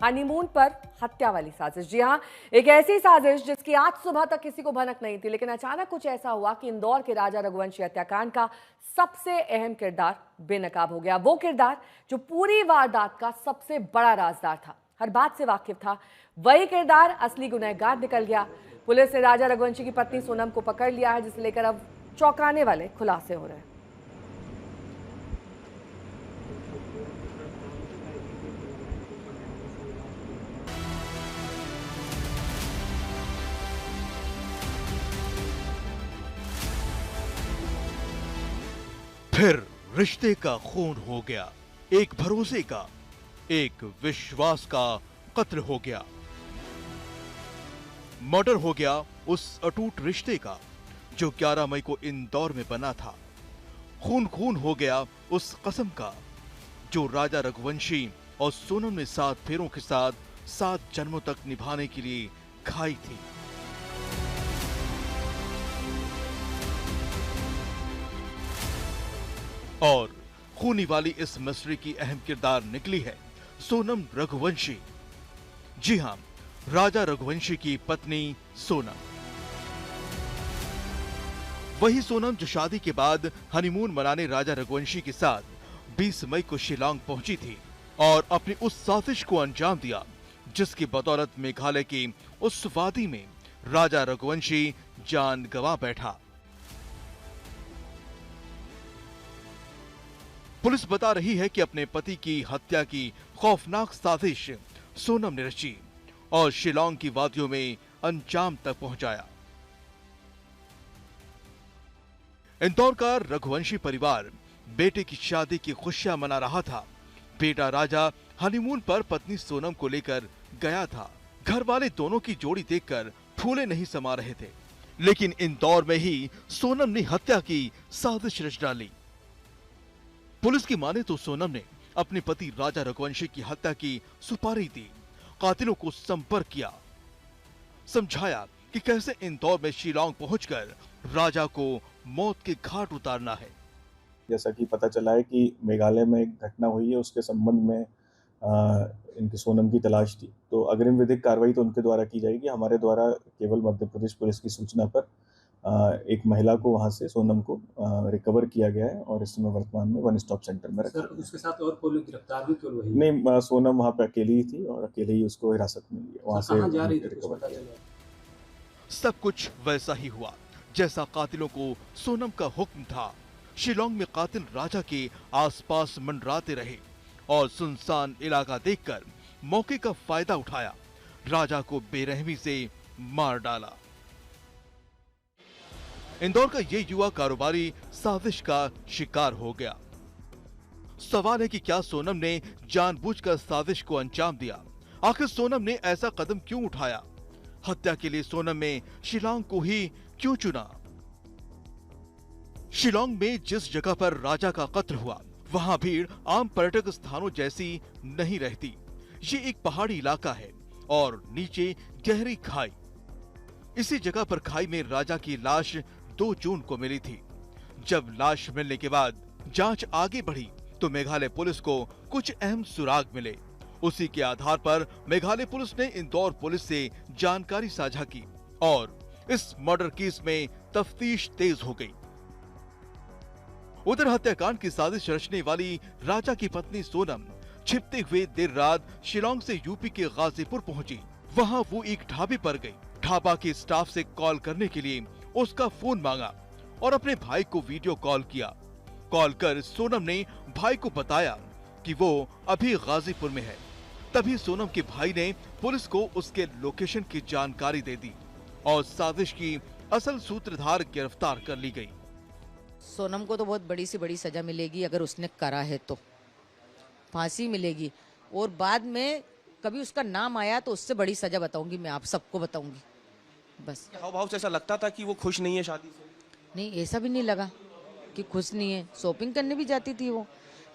Honeymoon पर हत्या वाली साजिश। जी हां, एक ऐसी साजिश जिसकी आज सुबह तक किसी को भनक नहीं थी, लेकिन अचानक कुछ ऐसा हुआ कि इंदौर के राजा रघुवंशी हत्याकांड का सबसे अहम किरदार बेनकाब हो गया। वो किरदार जो पूरी वारदात का सबसे बड़ा राजदार था, हर बात से वाकिफ था, वही किरदार असली गुनहगार निकल गया। पुलिस ने राजा रघुवंशी की पत्नी सोनम को पकड़ लिया है, जिसे लेकर अब चौंकाने वाले खुलासे हो रहे हैं। फिर रिश्ते का खून हो गया, एक भरोसे का, एक विश्वास का कत्ल हो गया। मर्डर हो गया उस अटूट रिश्ते का जो 11 मई को इंदौर में बना था। खून खून हो गया उस कसम का जो राजा रघुवंशी और सोनम ने 7 फेरों के साथ 7 जन्मों तक निभाने के लिए खाई थी। और खूनी वाली इस मिस्ट्री की अहम किरदार निकली है सोनम रघुवंशी। जी हां, राजा रघुवंशी की पत्नी सोनम, वही सोनम जो शादी के बाद हनीमून मनाने राजा रघुवंशी के साथ 20 मई को शिलांग पहुंची थी और अपनी उस साजिश को अंजाम दिया जिसकी बदौलत मेघालय की उस वादी में राजा रघुवंशी जान गंवा बैठा। पुलिस बता रही है कि अपने पति की हत्या की खौफनाक साजिश सोनम ने रची और शिलांग की वादियों में अंजाम तक पहुंचाया। इंदौर का रघुवंशी परिवार बेटे की शादी की खुशियां मना रहा था। बेटा राजा हनीमून पर पत्नी सोनम को लेकर गया था। घर वाले दोनों की जोड़ी देखकर फूले नहीं समा रहे थे, लेकिन इंदौर में ही सोनम ने हत्या की साजिश रच डाली। पुलिस की माने तो सोनम ने अपने पति राजा रघुवंशी की हत्या की सुपारी दी, कातिलों को संपर्क किया, समझाया कि कैसे इंदौर में शिलांग पहुंचकर राजा को मौत के घाट उतारना है। जैसा कि पता चला है कि मेघालय में एक घटना हुई है, उसके संबंध में इनकी सोनम की तलाश थी। तो अग्रिम विधिक कार्रवाई तो उनके द्वारा की जाएगी। हमारे द्वारा केवल मध्य प्रदेश पुलिस की सूचना पर एक महिला को वहां से सोनम को रिकवर किया गया है और इस समय वर्तमान में वन स्टॉप सेंटर में रखा। सर, उसके साथ और कोई लोग गिरफ्तार हुए? केवल वही? नहीं, सोनम वहां पे अकेली ही थी और अकेले ही उसको हिरासत में लिया, वहां से कहां जा रही थी? रिकवर किया। सब कुछ वैसा ही हुआ जैसा कातिलों को सोनम का हुक्म था। शिलांग में कातिल राजा के आसपास मंडराते रहे और सुनसान इलाका देखकर मौके का फायदा उठाया, राजा को बेरहमी से मार डाला। इंदौर का ये युवा कारोबारी साजिश का शिकार हो गया। सवाल है कि क्या सोनम ने जानबूझकर साजिश को अंजाम दिया? आखिर सोनम ने ऐसा कदम क्यों उठाया? हत्या के लिए सोनम ने शिलांग को ही क्यों चुना? शिलांग में जिस जगह पर राजा का कत्ल हुआ वहां भीड़ आम पर्यटक स्थानों जैसी नहीं रहती। ये एक पहाड़ी इलाका है और नीचे गहरी खाई। इसी जगह पर खाई में राजा की लाश 2 जून को मिली थी। जब लाश मिलने के बाद जांच आगे बढ़ी तो मेघालय पुलिस को कुछ अहम सुराग मिले। उसी के आधार पर मेघालय पुलिस ने इंदौर पुलिस से जानकारी साझा की और इस मर्डर केस में तफ्तीश तेज हो गई। उधर हत्याकांड की साजिश रचने वाली राजा की पत्नी सोनम छिपते हुए देर रात शिलांग से यूपी के गाजीपुर पहुंची। वहां वो एक ढाबे पर गई। ढाबा के स्टाफ से कॉल करने के लिए उसका फोन मांगा और अपने भाई को वीडियो कॉल किया। कॉल कर सोनम ने भाई को बताया कि वो अभी गाजीपुर में है। तभी सोनम के भाई ने पुलिस को उसके लोकेशन की जानकारी दे दी और साजिश की असल सूत्रधार गिरफ्तार कर ली गई। सोनम को तो बहुत बड़ी से बड़ी सजा मिलेगी, अगर उसने करा है तो फांसी मिलेगी, और बाद में कभी उसका नाम आया तो उससे बड़ी सजा बताऊंगी, मैं आप सबको बताऊंगी। बस हाव भाव से ऐसा लगता था कि वो खुश नहीं है शादी से? नहीं, ऐसा भी नहीं लगा कि खुश नहीं है। शॉपिंग करने भी जाती थी वो,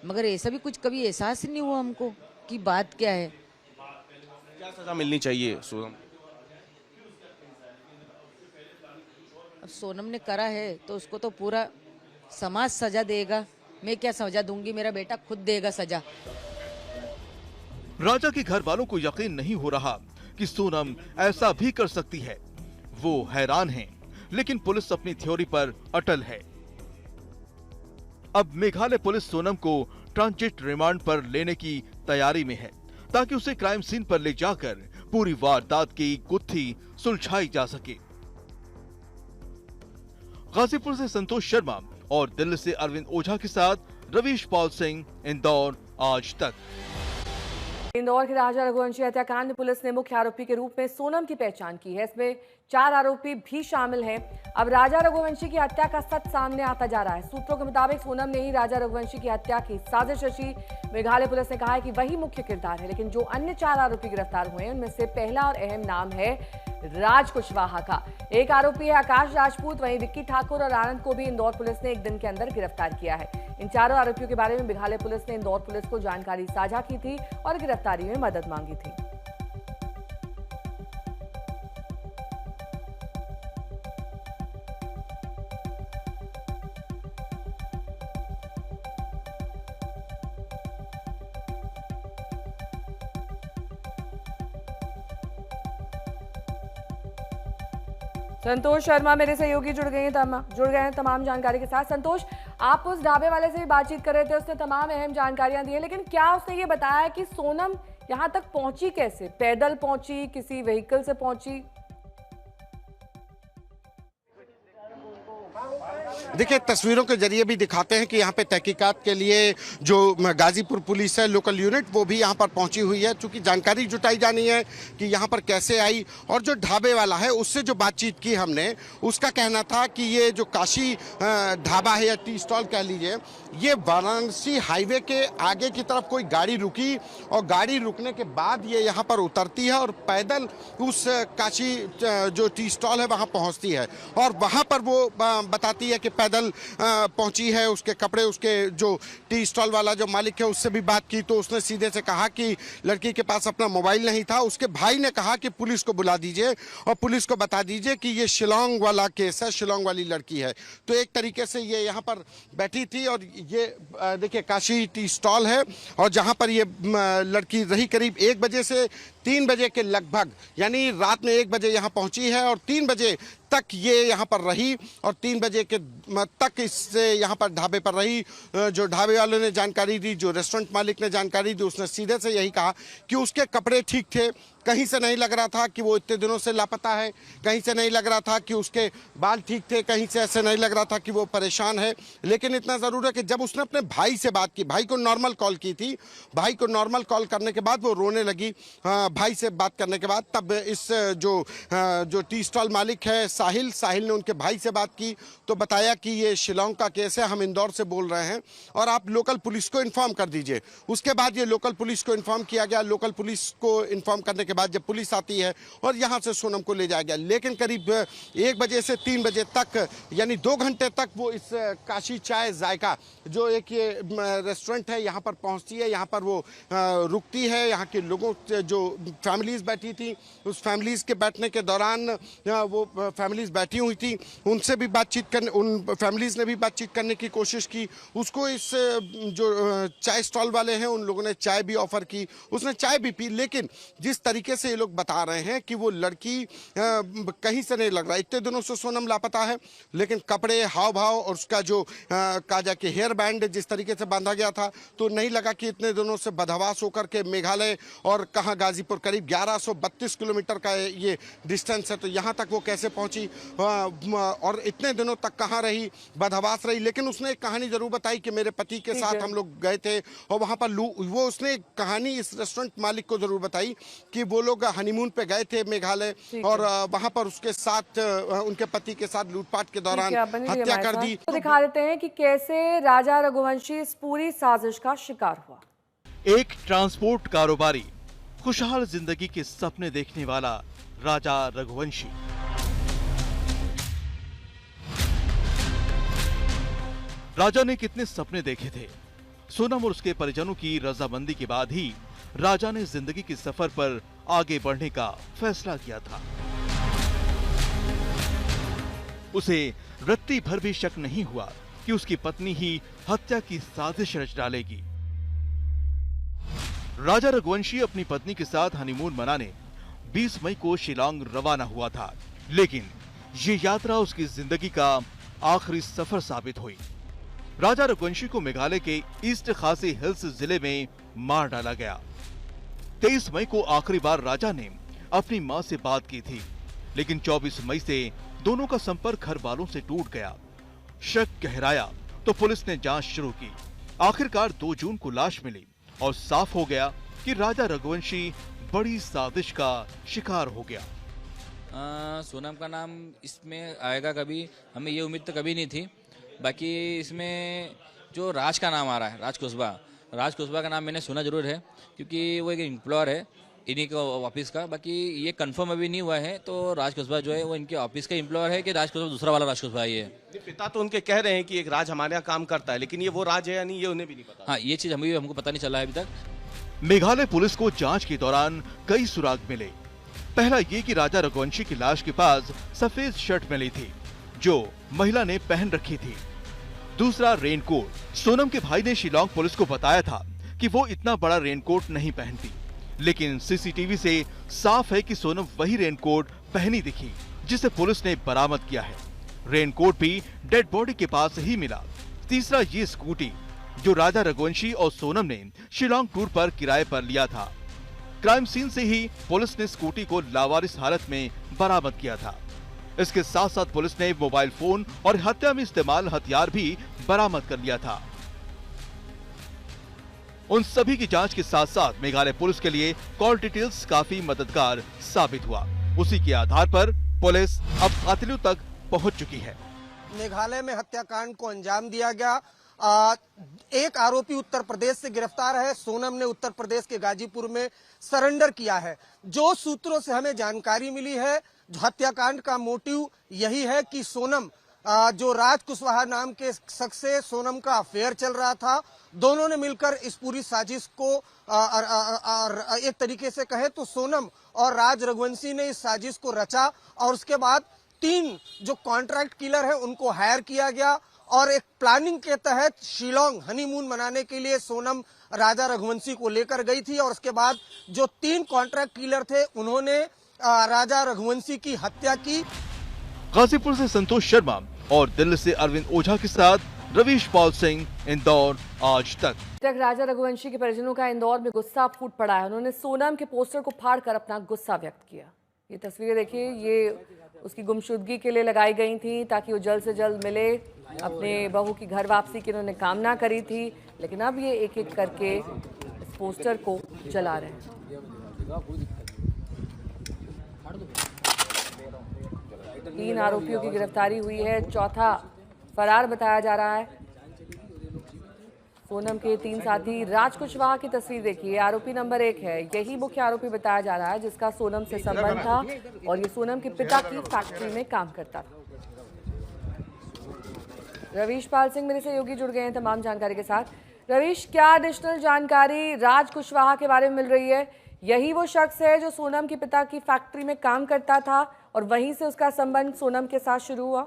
मगर ऐसा भी कुछ कभी एहसास ही नहीं हुआ हमको कि बात क्या है। क्या सजा मिलनी चाहिए सोनम? अब सोनम ने करा है तो उसको तो पूरा समाज सजा देगा। मैं क्या सजा दूंगी, मेरा बेटा खुद देगा सजा। राजा के घर वालों को यकीन नहीं हो रहा कि सोनम ऐसा भी कर सकती है। वो हैरान हैं, लेकिन पुलिस अपनी थ्योरी पर अटल है। अब मेघालय पुलिस सोनम को ट्रांजिट रिमांड पर लेने की तैयारी में है, ताकि उसे क्राइम सीन पर ले जाकर पूरी वारदात की गुत्थी सुलझाई जा सके। गाजीपुर से संतोष शर्मा और दिल्ली से अरविंद ओझा के साथ रवीश पाल सिंह, इंदौर, आज तक। इंदौर के राजा रघुवंशी हत्याकांड में पुलिस ने मुख्य आरोपी के रूप में सोनम की पहचान की है। इसमें 4 आरोपी भी शामिल हैं। अब राजा रघुवंशी की हत्या का सच सामने आता जा रहा है। सूत्रों के मुताबिक सोनम ने ही राजा रघुवंशी की हत्या की साजिश रची। मेघालय पुलिस ने कहा है कि वही मुख्य किरदार है, लेकिन जो अन्य 4 आरोपी गिरफ्तार हुए हैं उनमें से पहला और अहम नाम है राज कुशवाहा का। एक आरोपी है आकाश राजपूत, वहीं विक्की ठाकुर और आनंद को भी इंदौर पुलिस ने एक दिन के अंदर गिरफ्तार किया है। इन 4 आरोपियों के बारे में मेघालय पुलिस ने इंदौर पुलिस को जानकारी साझा की थी और गिरफ्तारी में मदद मांगी थी। संतोष शर्मा मेरे सहयोगी जुड़ गए हैं तमाम जानकारी के साथ। संतोष, आप उस ढाबे वाले से भी बातचीत कर रहे थे, उसने तमाम अहम जानकारियां दी है, लेकिन क्या उसने ये बताया कि सोनम यहां तक पहुंची कैसे? पैदल पहुंची, किसी व्हीकल से पहुंची? देखिए, तस्वीरों के जरिए भी दिखाते हैं कि यहाँ पे तहकीकात के लिए जो गाजीपुर पुलिस है, लोकल यूनिट, वो भी यहाँ पर पहुंची हुई है। चूंकि जानकारी जुटाई जानी है कि यहाँ पर कैसे आई, और जो ढाबे वाला है उससे जो बातचीत की हमने, उसका कहना था कि ये जो काशी ढाबा है या टी स्टॉल कह लीजिए, ये वाराणसी हाईवे के आगे की तरफ कोई गाड़ी रुकी और गाड़ी रुकने के बाद ये यहाँ पर उतरती है और पैदल उस काशी जो टी स्टॉल है वहाँ पहुँचती है। और वहाँ पर वो बताती है कि पैदल पहुंची है। उसके कपड़े, उसके जो टी स्टॉल वाला जो मालिक है उससे भी बात की तो उसने सीधे से कहा कि लड़की के पास अपना मोबाइल नहीं था। उसके भाई ने कहा कि पुलिस को बुला दीजिए और पुलिस को बता दीजिए कि ये शिलोंग वाला केस है, शिलोंग वाली लड़की है। तो एक तरीके से ये यहाँ पर बैठी थी और ये देखिए काशी टी स्टॉल है और जहाँ पर ये लड़की रही करीब 1 बजे से 3 बजे के लगभग, यानी रात में 1 बजे यहाँ पहुंची है और 3 बजे तक ये यहाँ पर रही और 3 बजे के तक इससे यहाँ पर ढाबे पर रही। जो ढाबे वाले ने जानकारी दी, जो रेस्टोरेंट मालिक ने जानकारी दी, उसने सीधे से यही कहा कि उसके कपड़े ठीक थे, कहीं से नहीं लग रहा था कि वो इतने दिनों से लापता है, कहीं से नहीं लग रहा था कि उसके बाल ठीक थे, कहीं से ऐसे नहीं लग रहा था कि वो परेशान है। लेकिन इतना ज़रूर है कि जब उसने अपने भाई से बात की, भाई को नॉर्मल कॉल की थी, भाई को नॉर्मल कॉल करने के बाद वो रोने लगी। भाई से बात करने के बाद तब इस जो टी स्टॉल मालिक है साहिल ने उनके भाई से बात की तो बताया कि ये शिलोंग का केस है, हम इंदौर से बोल रहे हैं और आप लोकल पुलिस को इन्फॉर्म कर दीजिए। उसके बाद ये लोकल पुलिस को इन्फॉर्म किया गया। लोकल पुलिस को इन्फॉर्म करने के बाद जब पुलिस आती है और यहाँ से सोनम को ले जाया गया, लेकिन करीब 1 बजे से 3 बजे तक, यानी 2 घंटे तक वो इस काशी चाय जायका जो एक ये रेस्टोरेंट है यहाँ पर पहुँचती है, यहाँ पर वो रुकती है। यहाँ के लोगों जो फैमिलीज बैठी थी, उस फैमिलीज के बैठने के दौरान वो फैमिलीज बैठी हुई थी, उनसे भी बातचीत करने, उन फैमिलीज ने भी बातचीत करने की कोशिश की। उसको इस जो चाय स्टॉल वाले हैं उन लोगों ने चाय भी ऑफर की, उसने चाय भी पी। लेकिन जिस तरीके से ये लोग बता रहे हैं कि वो लड़की कहीं से नहीं लग रहा, इतने दिनों से सोनम लापता है, लेकिन कपड़े, हाव भाव और उसका जो कहा जाए कि हेयर बैंड जिस तरीके से बांधा गया था, तो नहीं लगा कि इतने दिनों से बदहवास होकर के मेघालय और कहाँ गाजीपुर करीब 1132 किलोमीटर का ये डिस्टेंस है, तो यहाँ तक वो कैसे पहुँची और इतने दिनों तक कहाँ रही, बदहवास रही। लेकिन उसने एक कहानी जरूर बताई कि मेरे पति के साथ हम लोग गए थे और वहाँ पर वो उसने एक कहानी इस रेस्टोरेंट मालिक को जरूर बताई कि वो लोग हनीमून पे गए थे मेघालय और वहाँ पर उसके साथ उनके पति के साथ लूटपाट के दौरान हत्या कर दी। तो दिखा देते हैं कि कैसे राजा रघुवंशी इस पूरी साजिश का शिकार हुआ। एक ट्रांसपोर्ट कारोबारी, खुशहाल जिंदगी के सपने देखने वाला राजा रघुवंशी। राजा ने कितने सपने देखे थे। सोनम और उसके परिजनों की रजामंदी के बाद ही राजा ने जिंदगी के सफर पर आगे बढ़ने का फैसला किया था। उसे रत्ती भर भी शक नहीं हुआ कि उसकी पत्नी ही हत्या की साजिश रच डालेगी। राजा रघुवंशी अपनी पत्नी के साथ हनीमून मनाने 20 मई को शिलांग रवाना हुआ था, लेकिन ये यात्रा उसकी जिंदगी का आखिरी सफर साबित हुई। राजा रघुवंशी को मेघालय के ईस्ट खासी हिल्स जिले में मार डाला गया। 23 मई को आखिरी बार राजा ने अपनी मां से बात की थी, लेकिन 24 मई से दोनों का संपर्क घर वालों से टूट गया। शक गहराया तो पुलिस ने जांच शुरू की। आखिरकार 2 जून को लाश मिली और साफ हो गया कि राजा रघुवंशी बड़ी साजिश का शिकार हो गया। सोनम का नाम इसमें आएगा कभी, हमें ये उम्मीद तो कभी नहीं थी। बाकी इसमें जो राज का नाम आ रहा है, राज कुशवाहा का नाम मैंने सुना जरूर है, क्योंकि वो एक एम्प्लॉयर है इन्हीं के ऑफिस का। बाकी ये कंफर्म अभी नहीं हुआ है, तो राज कुशवाहा जो है वो इनके ऑफिस का एम्प्लॉयर है कि राज कुशवाहा दूसरा वाला राज कुशवाहा ही है। पिता तो उनके कह रहे हैं कि एक राज हमारे यहाँ काम करता है, लेकिन ये वो राज है या नहीं, ये उन्हें भी नहीं पता। हाँ, ये चीज हमको पता नहीं चला है अभी तक। मेघालय पुलिस को जांच के दौरान कई सुराग मिले। पहला ये कि राजा रघुवंशी की लाश के पास सफेद शर्ट मिली थी जो महिला ने पहन रखी थी। दूसरा, रेनकोट। सोनम के भाई ने शिलांग पुलिस को बताया था कि वो इतना बड़ा रेनकोट नहीं पहनती, लेकिन सीसीटीवी से साफ है कि सोनम वही रेनकोट पहनी दिखी जिसे पुलिस ने बरामद किया है। रेनकोट भी डेड बॉडी के पास ही मिला। तीसरा, ये स्कूटी जो राजा रघुवंशी और सोनम ने शिलांग टूर पर किराए पर लिया था। क्राइम सीन से ही पुलिस ने स्कूटी को लावारिस हालत में बरामद किया था। इसके साथ साथ पुलिस ने मोबाइल फोन और हत्या में इस्तेमाल हथियार भी बरामद कर लिया था। उन सभी की जांच के साथ साथ मेघालय पुलिस के लिए कॉल डिटेल्स काफी मददगार साबित हुआ। उसी के आधार पर पुलिस अब कातिलों तक पहुंच चुकी है। मेघालय में हत्याकांड को अंजाम दिया गया। एक आरोपी उत्तर प्रदेश से गिरफ्तार है। सोनम ने उत्तर प्रदेश के गाजीपुर में सरेंडर किया है। जो सूत्रों से हमें जानकारी मिली है, हत्याकांड का मोटिव यही है कि सोनम, जो राज कुशवाहा नाम के शख्स से सोनम का अफेयर चल रहा था, दोनों ने मिलकर इस पूरी साजिश को एक तरीके से कहे तो सोनम और राज रघुवंशी ने इस साजिश को रचा और उसके बाद 3 जो कॉन्ट्रैक्ट किलर है उनको हायर किया गया और एक प्लानिंग के तहत शिलांग हनीमून मनाने के लिए सोनम राजा रघुवंशी को लेकर गई थी और उसके बाद जो 3 कॉन्ट्रैक्ट किलर थे उन्होंने राजा रघुवंशी की हत्या की। गाजीपुर से संतोष शर्मा और दिल्ली से अरविंद ओझा के साथ रवीश पाल सिंह, इंदौर, आज तक। राजा रघुवंशी के परिजनों का इंदौर में गुस्सा फूट पड़ा है। उन्होंने सोनम के पोस्टर को फाड़कर अपना गुस्सा व्यक्त किया। ये तस्वीरें देखिए, ये उसकी गुमशुदगी के लिए लगाई गई थी ताकि वो जल्द से जल्द मिले। अपने बहू की घर वापसी की उन्होंने कामना करी थी, लेकिन अब ये एक एक करके इस पोस्टर को जला रहे हैं। 3 आरोपियों की गिरफ्तारी हुई है, चौथा फरार बताया जा रहा है। सोनम के 3 साथी। राज कुशवाहा की तस्वीर देखिए, आरोपी नंबर 1 है। यही मुख्य आरोपी बताया जा रहा है जिसका सोनम से संबंध था और ये सोनम के पिता की फैक्ट्री में काम करता था। रवीश पाल सिंह मेरे सहयोगी जुड़ गए हैं तमाम जानकारी के साथ। रवीश, क्या एडिशनल जानकारी राज कुशवाहा के बारे में मिल रही है? यही वो शख्स है जो सोनम के पिता की फैक्ट्री में काम करता था और वहीं से उसका संबंध सोनम के साथ शुरू हुआ?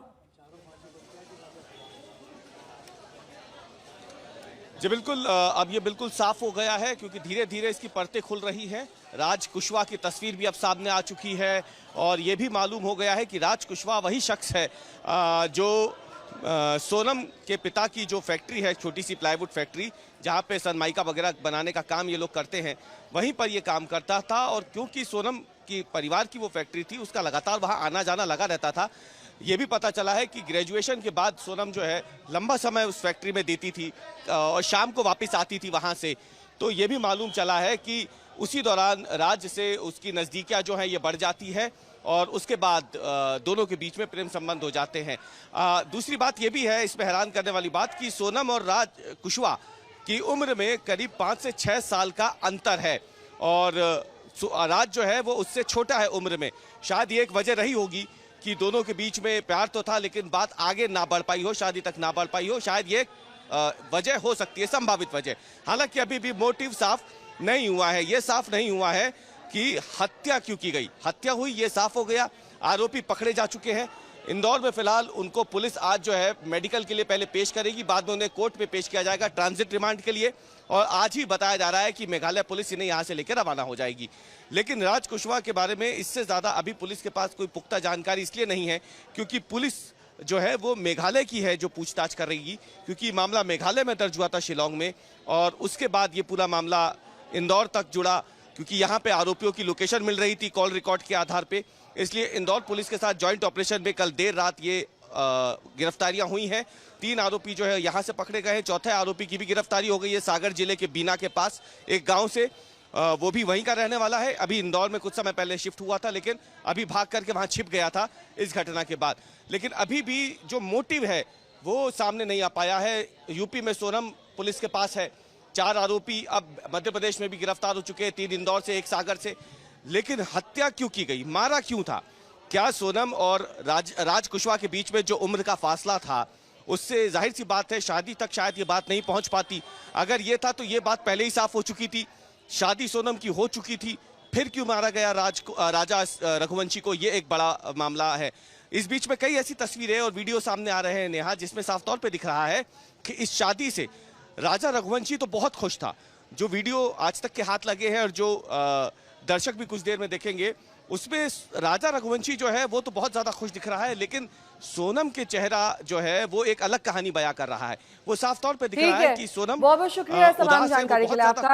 जी बिल्कुल, अब ये बिल्कुल साफ हो गया है क्योंकि धीरे धीरे इसकी परतें खुल रही हैं। राज कुशवाहा की तस्वीर भी अब सामने आ चुकी है और ये भी मालूम हो गया है कि राज कुशवाहा वही शख्स है जो सोनम के पिता की जो फैक्ट्री है, छोटी सी प्लाईवुड फैक्ट्री जहाँ पे सनमाइका वगैरह बनाने का काम ये लोग करते हैं, वहीं पर ये काम करता था। और क्योंकि सोनम की परिवार की वो फैक्ट्री थी, उसका लगातार वहाँ आना जाना लगा रहता था। ये भी पता चला है कि ग्रेजुएशन के बाद सोनम जो है लंबा समय उस फैक्ट्री में देती थी और शाम को वापस आती थी वहाँ से। तो ये भी मालूम चला है कि उसी दौरान राज से उसकी नज़दीकियाँ जो हैं ये बढ़ जाती है और उसके बाद दोनों के बीच में प्रेम संबंध हो जाते हैं। दूसरी बात ये भी है इसमें हैरान करने वाली बात कि सोनम और राज कुशवाहा की उम्र में करीब 5 से 6 साल का अंतर है और राज जो है वो उससे छोटा है उम्र में। शायद ये एक वजह रही होगी कि दोनों के बीच में प्यार तो था लेकिन बात आगे ना बढ़ पाई हो, शादी तक ना बढ़ पाई हो। शायद ये वजह हो सकती है, संभावित वजह। हालांकि अभी भी मोटिव साफ नहीं हुआ है। ये साफ नहीं हुआ है कि हत्या क्यों की गई। हत्या हुई ये साफ हो गया, आरोपी पकड़े जा चुके हैं, इंदौर में फिलहाल उनको पुलिस आज जो है मेडिकल के लिए पहले पेश करेगी, बाद में उन्हें कोर्ट में पेश किया जाएगा ट्रांजिट रिमांड के लिए, और आज ही बताया जा रहा है कि मेघालय पुलिस इन्हें यहां से लेकर रवाना हो जाएगी। लेकिन राज कुशवाहा के बारे में इससे ज्यादा अभी पुलिस के पास कोई पुख्ता जानकारी इसलिए नहीं है क्योंकि पुलिस जो है वो मेघालय की है जो पूछताछ करेगी, क्योंकि मामला मेघालय में दर्ज हुआ था शिलोंग में, और उसके बाद ये पूरा मामला इंदौर तक जुड़ा क्योंकि यहाँ पे आरोपियों की लोकेशन मिल रही थी कॉल रिकॉर्ड के आधार पे। इसलिए इंदौर पुलिस के साथ जॉइंट ऑपरेशन में कल देर रात ये गिरफ्तारियां हुई हैं। 3 आरोपी जो है यहाँ से पकड़े गए हैं। चौथे आरोपी की भी गिरफ्तारी हो गई है सागर जिले के बीना के पास एक गांव से, वो भी वहीं का रहने वाला है। अभी इंदौर में कुछ समय पहले शिफ्ट हुआ था, लेकिन अभी भाग करके वहां छिप गया था इस घटना के बाद। लेकिन अभी भी जो मोटिव है वो सामने नहीं आ पाया है। यूपी में सोनम पुलिस के पास है, 4 आरोपी अब मध्य प्रदेश में भी गिरफ्तार हो चुके हैं, 3 इंदौर से, 1 सागर से। लेकिन हत्या क्यों की गई, मारा क्यों था? क्या सोनम और राज कुशवाहा के बीच में जो उम्र का फासला था उससे जाहिर सी बात है शादी तक शायद ये बात नहीं पहुंच पाती। अगर ये था तो ये बात पहले ही साफ हो चुकी थी, शादी सोनम की हो चुकी थी, फिर क्यों मारा गया राजा रघुवंशी को, ये एक बड़ा मामला है। इस बीच में कई ऐसी तस्वीरें और वीडियो सामने आ रहे हैं नेहा, जिसमें साफ तौर पे दिख रहा है कि इस शादी से राजा रघुवंशी तो बहुत खुश था। जो वीडियो आज तक के हाथ लगे हैं और जो दर्शक भी कुछ देर में देखेंगे उसमें राजा रघुवंशी जो है वो तो बहुत ज्यादा खुश दिख रहा है, लेकिन सोनम के चेहरा जो है वो एक अलग कहानी बयां कर रहा है। वो साफ तौर पे दिख रहा है कि सोनम बहुत बहुत शुक्रिया तमाम उदास है, वो जानकारी के बहुत लिए ज्यादा आपका।